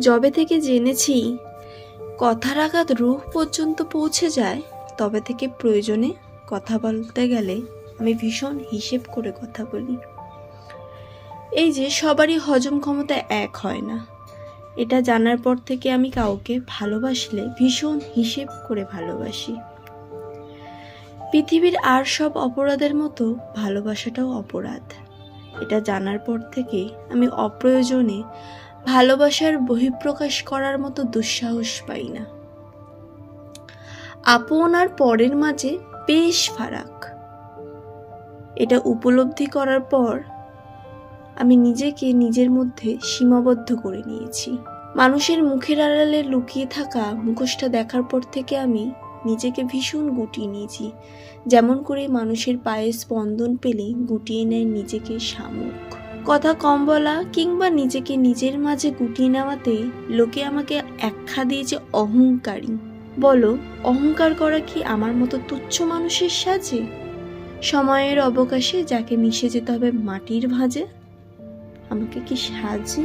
যবে থেকে জেনেছি কথার আঘাত রূহ পর্যন্ত পৌঁছে যায়, তবে থেকে প্রয়োজনে কথা বলতে গেলে আমি ভীষণ হিসেব করে কথা বলি। এই যে সবারই হজম ক্ষমতা এক হয় না, এটা জানার পর থেকে আমি কাউকে ভালোবাসলে ভীষণ হিসেব করে ভালোবাসি। পৃথিবীর আর সব অপরাধের মতো ভালোবাসাটাও অপরাধ, এটা জানার পর থেকে আমি অপ্রয়োজনে ভালোবাসার বহিঃপ্রকাশ করার মতো দুঃসাহস পাই না। আপন আর পরের মাঝে বেশ ফারাক, এটা উপলব্ধি করার পর আমি নিজেকে নিজের মধ্যে সীমাবদ্ধ করে নিয়েছি। মানুষের মুখের আড়ালে লুকিয়ে থাকা মুখোশটা দেখার পর থেকে আমি নিজেকে ভীষণ গুটিয়ে নিয়েছি, যেমন করে মানুষের পায়ে স্পন্দন পেলে গুটিয়ে নেয় নিজেকে শামুক। কথা কম বলা কিংবা নিজেকে নিজের মাঝে গুটিয়ে নেওয়াতে লোকে আমাকে আখ্যা দিয়েছে অহংকারী। বলো, অহংকার করা কি আমার মতো তুচ্ছ মানুষের সাজে? সময়ের অবকাশে যাকে মিশে যেতে হবে মাটির ভাঁজে, আমাকে কি সাজে?